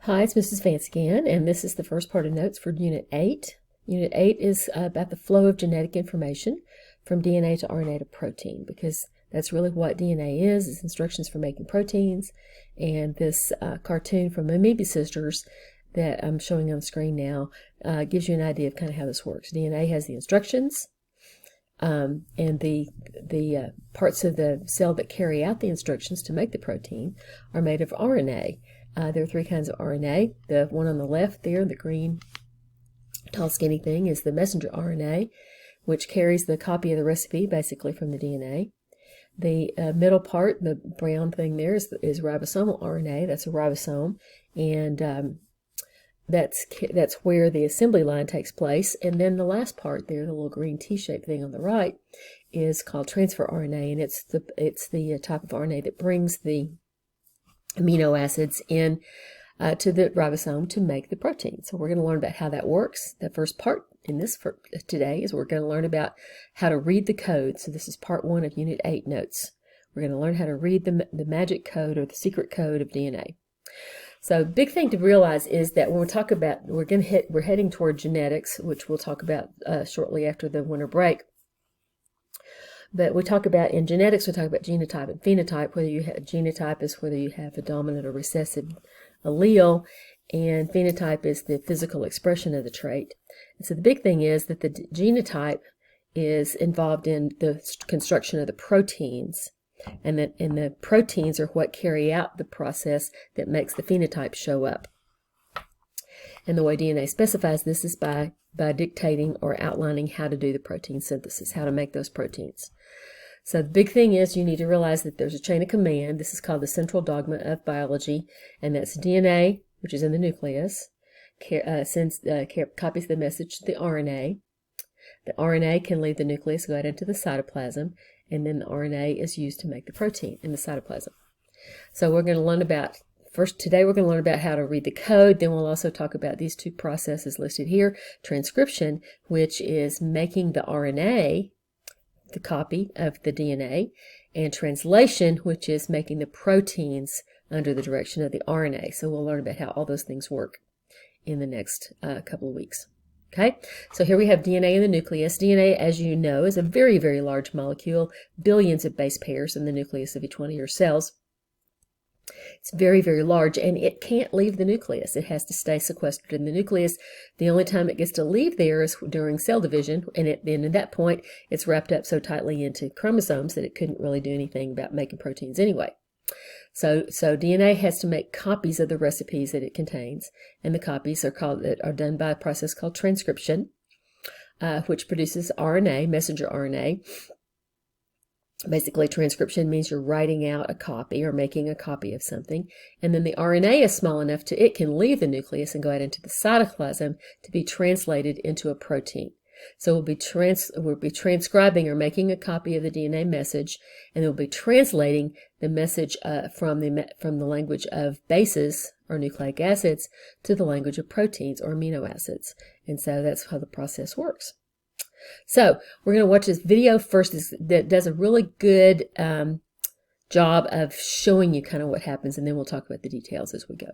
Hi, it's Mrs. Vance again, and this is the first part of notes for Unit 8. Unit 8 is about the flow of genetic information from DNA to RNA to protein, because that's really what DNA is. It's instructions for making proteins, and this cartoon from Amoeba Sisters that I'm showing on the screen now gives you an idea of kind of how this works. DNA has the instructions, and the parts of the cell that carry out the instructions to make the protein are made of RNA. There are three kinds of RNA. The one on the left there, the green, tall, skinny thing, is the messenger RNA, which carries the copy of the recipe, basically, from the DNA. The middle part, the brown thing there, is ribosomal RNA. That's a ribosome, and that's where the assembly line takes place. And then the last part there, the little green T-shaped thing on the right, is called transfer RNA, and it's the type of RNA that brings the amino acids in to the ribosome to make the protein. So we're going to learn about how that works. The first part in this for today is we're going to learn about how to read the code. So this is part 1 of Unit 8 notes. We're going to learn how to read the magic code or the secret code of DNA. So big thing to realize is that when we talk about, we're heading toward genetics, which we'll talk about shortly after the winter break. But we talk about, in genetics, we talk about genotype and phenotype. Whether you have genotype is whether you have a dominant or recessive allele, and phenotype is the physical expression of the trait. And so the big thing is that the genotype is involved in the construction of the proteins, and the proteins are what carry out the process that makes the phenotype show up. And the way DNA specifies this is by dictating or outlining how to do the protein synthesis, how to make those proteins. So the big thing is you need to realize that there's a chain of command. This is called the central dogma of biology, and that's DNA, which is in the nucleus, copies the message to the RNA. The RNA can leave the nucleus, go out into the cytoplasm, and then the RNA is used to make the protein in the cytoplasm. So we're going to learn about, today we're going to learn about how to read the code. Then we'll also talk about these two processes listed here. Transcription, which is making the RNA, the copy of the DNA, and translation, which is making the proteins under the direction of the RNA. So we'll learn about how all those things work in the next couple of weeks. Okay, so here we have DNA in the nucleus. DNA, as you know, is a very, very large molecule, billions of base pairs in the nucleus of each one of your cells. It's very, very large, and it can't leave the nucleus. It has to stay sequestered in the nucleus. The only time it gets to leave there is during cell division, and at that point, it's wrapped up so tightly into chromosomes that it couldn't really do anything about making proteins anyway. So DNA has to make copies of the recipes that it contains, and the copies are done by a process called transcription, which produces RNA, messenger RNA. Basically, transcription means you're writing out a copy or making a copy of something, and then the RNA is small enough it can leave the nucleus and go out into the cytoplasm to be translated into a protein. So we'll be transcribing or making a copy of the DNA message, and we'll be translating the message from the language of bases or nucleic acids to the language of proteins or amino acids. And so that's how the process works. So we're going to watch this video first that does a really good job of showing you kind of what happens, and then we'll talk about the details as we go.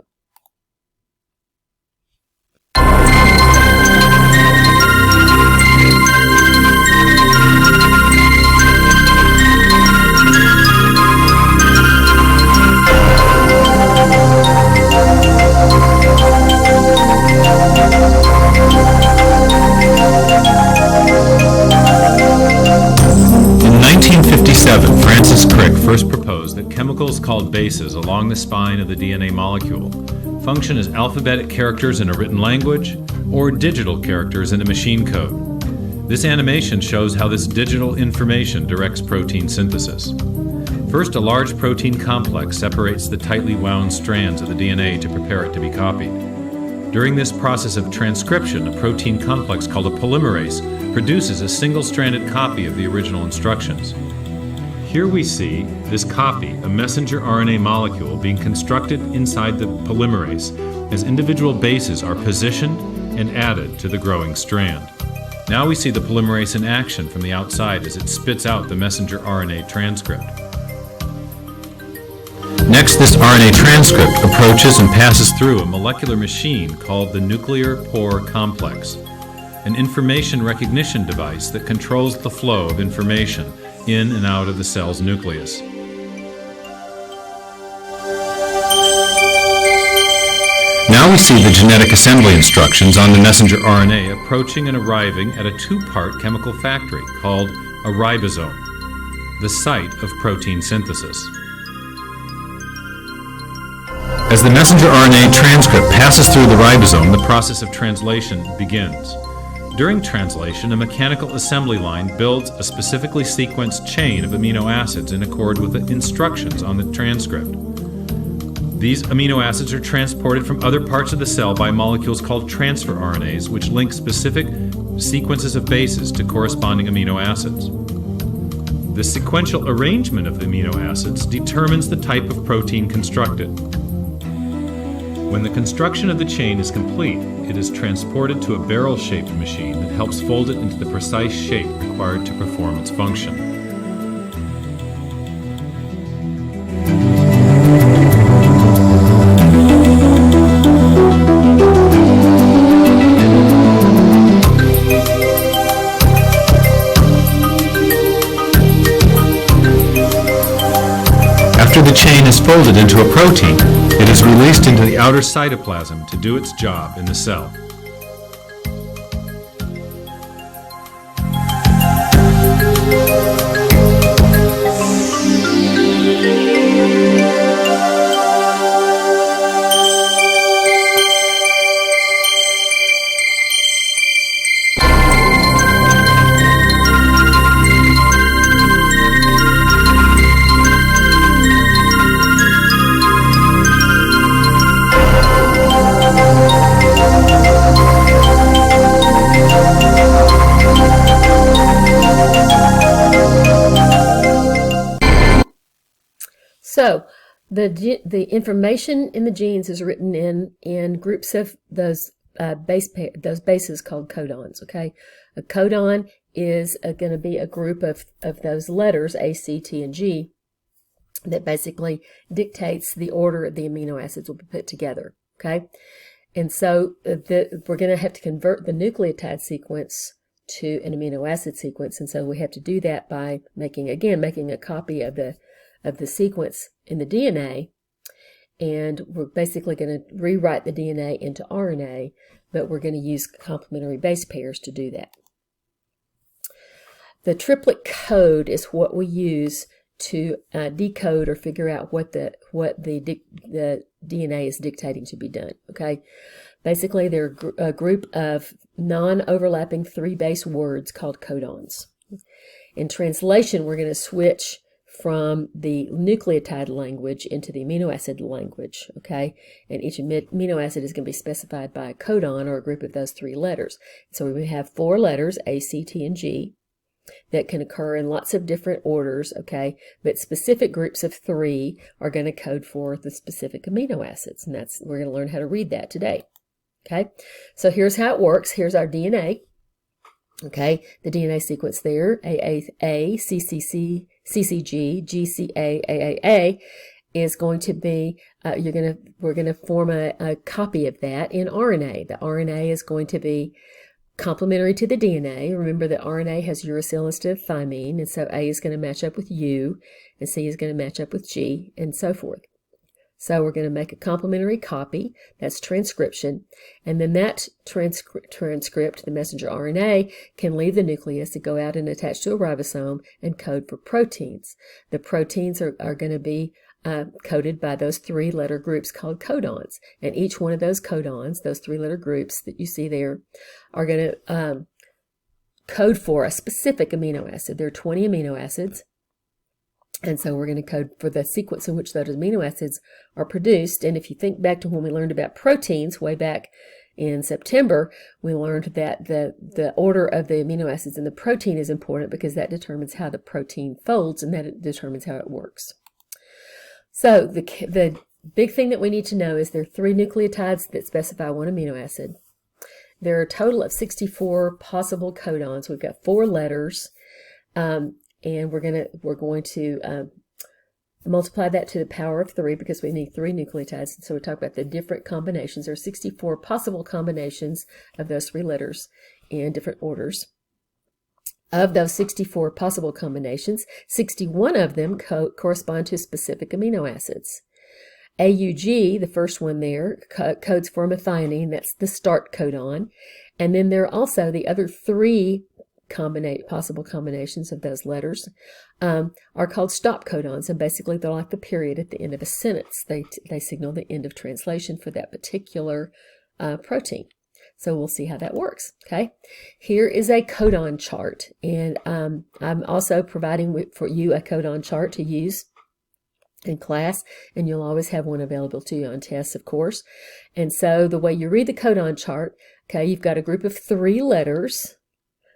Francis Crick first proposed that chemicals called bases along the spine of the DNA molecule function as alphabetic characters in a written language or digital characters in a machine code. This animation shows how this digital information directs protein synthesis. First, a large protein complex separates the tightly wound strands of the DNA to prepare it to be copied. During this process of transcription, a protein complex called a polymerase produces a single-stranded copy of the original instructions. Here we see this copy, a messenger RNA molecule, being constructed inside the polymerase as individual bases are positioned and added to the growing strand. Now we see the polymerase in action from the outside as it spits out the messenger RNA transcript. Next, this RNA transcript approaches and passes through a molecular machine called the nuclear pore complex, an information recognition device that controls the flow of information in and out of the cell's nucleus. Now we see the genetic assembly instructions on the messenger RNA approaching and arriving at a two-part chemical factory called a ribosome, the site of protein synthesis. As the messenger RNA transcript passes through the ribosome, the process of translation begins. During translation, a mechanical assembly line builds a specifically sequenced chain of amino acids in accord with the instructions on the transcript. These amino acids are transported from other parts of the cell by molecules called transfer RNAs, which link specific sequences of bases to corresponding amino acids. The sequential arrangement of the amino acids determines the type of protein constructed. When the construction of the chain is complete, it is transported to a barrel-shaped machine that helps fold it into the precise shape required to perform its function. After the chain is folded into a protein, it is released into the outer cytoplasm to do its job in the cell. So the information in the genes is written in groups of those bases called codons. Okay, a codon is going to be a group of those letters A, C, T, and G that basically dictates the order the amino acids will be put together. Okay, and so we're going to have to convert the nucleotide sequence to an amino acid sequence, and so we have to do that by making a copy of the sequence in the DNA, and we're basically going to rewrite the DNA into RNA, but we're going to use complementary base pairs to do that. The triplet code is what we use to decode or figure out what the DNA is dictating to be done. Okay, basically they're a group of non-overlapping 3-base words called codons. In translation, we're going to switch from the nucleotide language into the amino acid language, okay? And each amino acid is going to be specified by a codon or a group of those 3 letters. So we have 4 letters, A, C, T, and G, that can occur in lots of different orders, okay? But specific groups of 3 are going to code for the specific amino acids, and we're going to learn how to read that today, okay? So here's how it works. Here's our DNA. Okay, the DNA sequence there, AAA, CCC, CCG, GCA, AAA, is going to be, we're going to form a copy of that in RNA. The RNA is going to be complementary to the DNA. Remember that RNA has uracil instead of thymine, and so A is going to match up with U, and C is going to match up with G, and so forth. So we're going to make a complementary copy, that's transcription, and then that transcript, the messenger RNA, can leave the nucleus and go out and attach to a ribosome and code for proteins. The proteins are going to be coded by those 3-letter groups called codons, and each one of those codons, those 3-letter groups that you see there, are going to code for a specific amino acid. There are 20 amino acids. And so we're going to code for the sequence in which those amino acids are produced. And if you think back to when we learned about proteins way back in September, we learned that the order of the amino acids in the protein is important because that determines how the protein folds, and that determines how it works. So the big thing that we need to know is there are 3 nucleotides that specify 1 amino acid. There are a total of 64 possible codons. We've got 4 letters. And we're going to multiply that to the power of 3 because we need 3 nucleotides. So we talk about the different combinations. There are 64 possible combinations of those 3 letters in different orders. Of those 64 possible combinations, 61 of them correspond to specific amino acids. AUG, the first one there, codes for methionine. That's the start codon. And then there are also the other 3 possible combinations of those letters are called stop codons, and basically they're like the period at the end of a sentence. They signal the end of translation for that particular protein. So we'll see how that works. Okay, here is a codon chart, and I'm also providing for you a codon chart to use in class, and you'll always have one available to you on tests, of course. And so the way you read the codon chart, okay, you've got a group of 3 letters.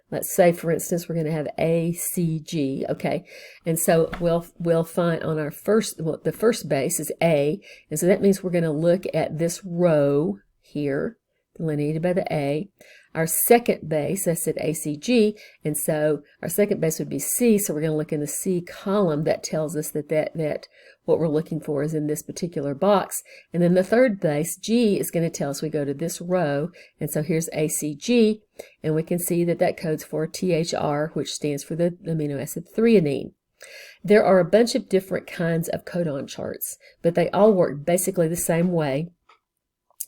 Let's say, for instance, we're going to have A, C, G, okay? And so we'll find on our the first base is A, and so that means we're going to look at this row here, delineated by the A. Our second base, I said ACG, and so our second base would be C, so we're going to look in the C column. That tells us that what we're looking for is in this particular box. And then the third base, G, is going to tell us we go to this row, and so here's ACG, and we can see that codes for THR, which stands for the amino acid threonine. There are a bunch of different kinds of codon charts, but they all work basically the same way,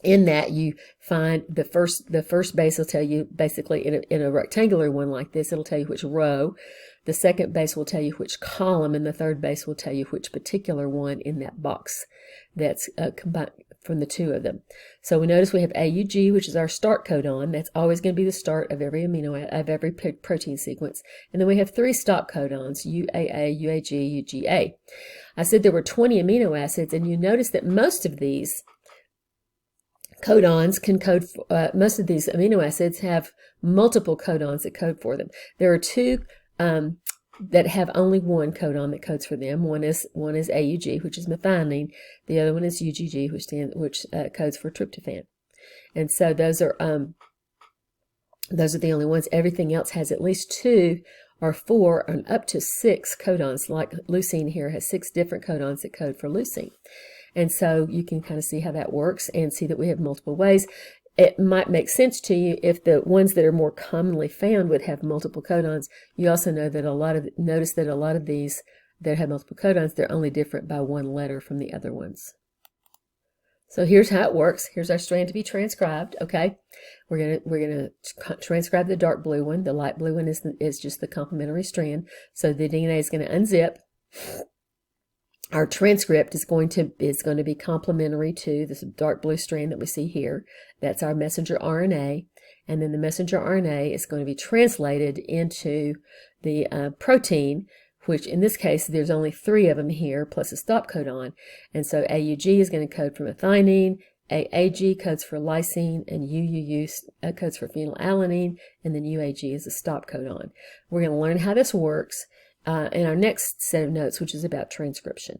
in that you find the first base will tell you basically in a rectangular one like this, it'll tell you which row. The second base will tell you which column, and the third base will tell you which particular one in that box that's combined from the 2 of them. So we notice we have AUG, which is our start codon. That's always going to be the start of every every protein sequence. And then we have 3 stop codons, UAA, UAG, UGA. I said there were 20 amino acids, and you notice that most of these codons can code, most of these amino acids have multiple codons that code for them. There are 2 that have only one codon that codes for them. One is AUG, which is methionine. The other one is UGG, which codes for tryptophan. And so those are the only ones. Everything else has at least 2 or 4 and up to 6 codons. Like leucine here has 6 different codons that code for leucine. And so you can kind of see how that works and see that we have multiple ways. It might make sense to you if the ones that are more commonly found would have multiple codons. You also know that notice that a lot of these that have multiple codons, they're only different by 1 letter from the other ones. So here's how it works. Here's our strand to be transcribed. Okay, we're gonna transcribe the dark blue one. The light blue one is just the complementary strand. So the DNA is going to unzip. Our transcript is going to be complementary to this dark blue strand that we see here. That's our messenger RNA, and then the messenger RNA is going to be translated into the protein, which in this case there's only 3 of them here plus a stop codon, and so AUG is going to code for methionine, AAG codes for lysine, and UUU codes for phenylalanine, and then UAG is a stop codon. We're going to learn how this works in our next set of notes, which is about transcription.